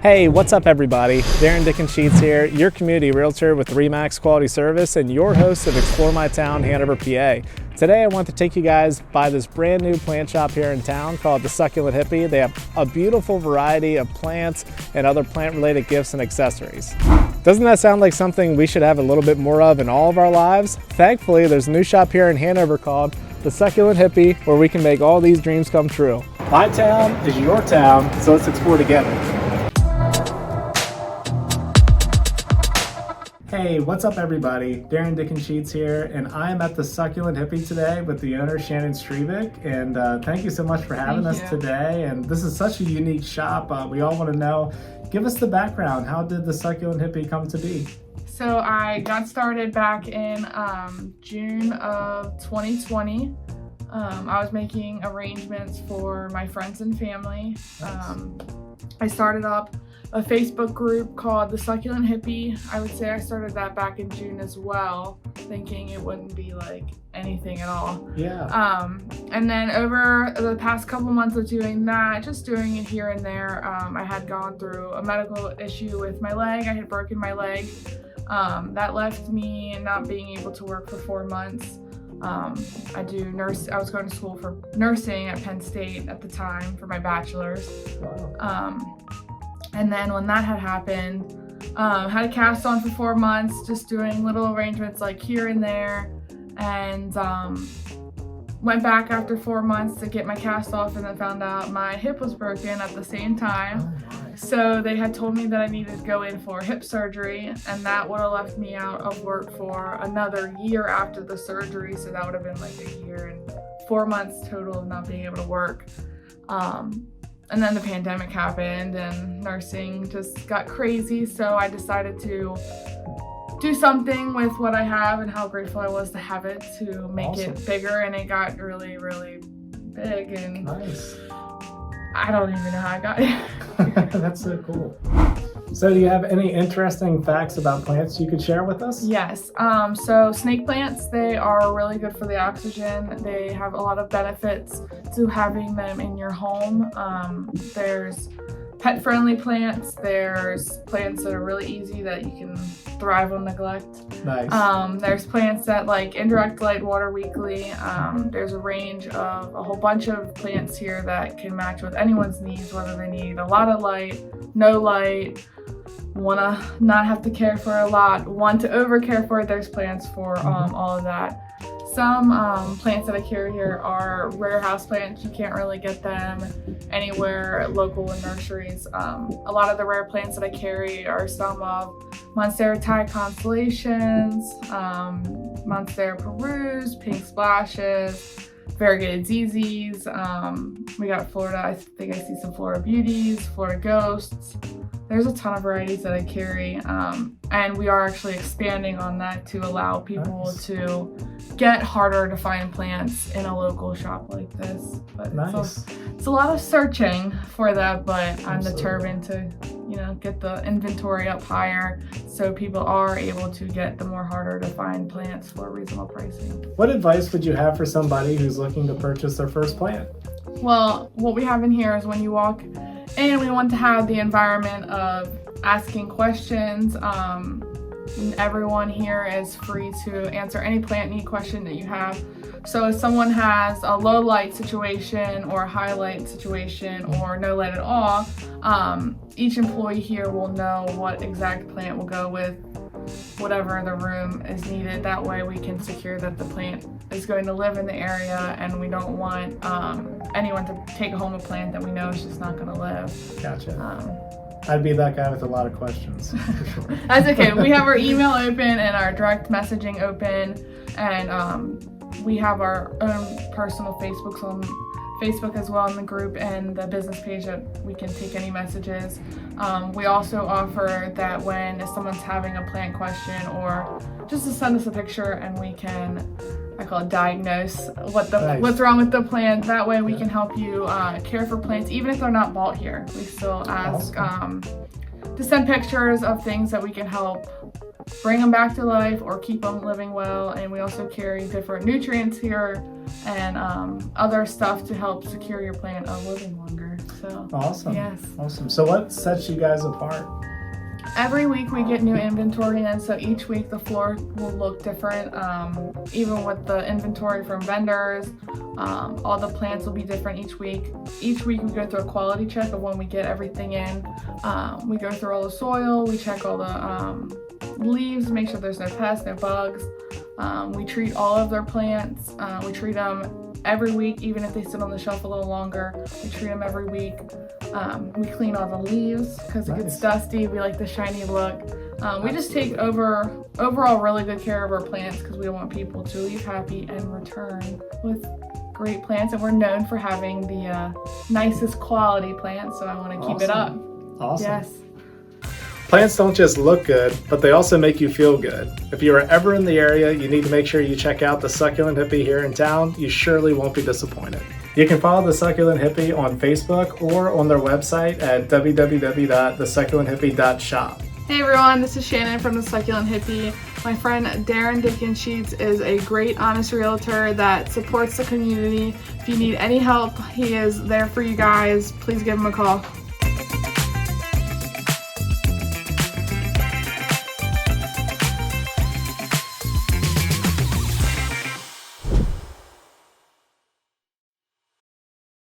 Hey, what's up everybody? Darren Dickensheets here, your community realtor with Remax Quality Service and your host of Explore My Town, Hanover, PA. Today I want to take you guys by this brand new plant shop here in town called the Succulent Hippie. They have a beautiful variety of plants and other plant related gifts and accessories. Doesn't that sound like something we should have a little bit more of in all of our lives? Thankfully, there's a new shop here in Hanover called the Succulent Hippie where we can make all these dreams come true. My town is your town, so let's explore together. Hey, what's up everybody? Darren Dickensheets here, and I am at the Succulent Hippie today with the owner, Shannon Strevig, and thank you so much for having us today. And this is such a unique shop. We all want to know, give us the background. How did the Succulent Hippie come to be? So I got started back in June of 2020. I was making arrangements for my friends and family. I started up a Facebook group called the Succulent Hippie. I would say I started that back in June as well, thinking it wouldn't be like anything at all. Yeah. And then over the past couple months of doing that, just doing it here and there, I had gone through a medical issue with my leg. I had broken my leg. That left me not being able to work for 4 months. I was going to school for nursing at Penn State at the time for my bachelor's. Wow. And then when that had happened, had a cast on for 4 months, just doing little arrangements like here and there, and went back after 4 months to get my cast off, and then found out my hip was broken at the same time. So they had told me that I needed to go in for hip surgery, and that would have left me out of work for another year after the surgery. So that would have been like a year and 4 months total of not being able to work. And then the pandemic happened and nursing just got crazy. So I decided to do something with what I have and how grateful I was to have it to make it bigger. And it got really, really big. And nice. I don't even know how I got it. That's so cool. So do you have any interesting facts about plants you could share with us? Yes. So snake plants, they are really good for the oxygen. They have a lot of benefits to having them in your home. There's pet-friendly plants. There's plants that are really easy that you can thrive on neglect. Nice. There's plants that like indirect light, water weekly. There's a range of a whole bunch of plants here that can match with anyone's needs, whether they need a lot of light, no light, want to not have to care for a lot, want to over care for it. There's plants for all of that. Some plants that I carry here are rare house plants. You can't really get them anywhere local in nurseries. A lot of the rare plants that I carry are some of Monstera Thai constellations, Monstera perus, pink splashes, variegated ZZs. We got Florida, I think I see some Florida beauties, Florida ghosts. There's a ton of varieties that I carry, and we are actually expanding on that to allow people to get harder to find plants in a local shop like this. But it's a lot of searching for that, but I'm determined to, get the inventory up higher so people are able to get the more harder to find plants for reasonable pricing. What advice would you have for somebody who's looking to purchase their first plant? Well, what we have in here is when you walk in, we want to have the environment of asking questions. Everyone here is free to answer any plant need question that you have. So if someone has a low light situation or a high light situation or no light at all, each employee here will know what exact plant will go with whatever the room is needed. That way we can secure that the plant is going to live in the area, and we don't want anyone to take home a plant that we know is just not going to live. Gotcha. I'd be that guy with a lot of questions, for sure. That's okay. We have our email open and our direct messaging open, and we have our own personal Facebooks on Facebook as well in the group and the business page that we can take any messages. We also offer that when if someone's having a plant question, or just to send us a picture and we can, I call it diagnose, what's wrong with the plant. That way we can help you care for plants, even if they're not bought here. We still ask to send pictures of things that we can help bring them back to life or keep them living well. And we also carry different nutrients here and other stuff to help secure your plant living longer. So Awesome. yes. Awesome. So what sets you guys apart? Every week we get new inventory in, so each week the floor will look different. Even with the inventory from vendors, all the plants will be different each week. Each week we go through a quality check of when we get everything in. We go through all the soil, we check all the leaves, make sure there's no pests, no bugs. We treat all of their plants. We treat them every week, even if they sit on the shelf a little longer. We treat them every week. We clean all the leaves because it gets dusty. We like the shiny look. We just take overall really good care of our plants because we want people to leave happy and return with great plants. And we're known for having the nicest quality plants, so I want to keep it up. Awesome. Yes. Plants don't just look good, but they also make you feel good. If you are ever in the area, you need to make sure you check out the Succulent Hippie here in town. You surely won't be disappointed. You can follow the Succulent Hippie on Facebook or on their website at www.thesucculenthippie.shop. Hey everyone, this is Shannon from the Succulent Hippie. My friend Darren Dickensheets is a great, honest realtor that supports the community. If you need any help, he is there for you guys. Please give him a call.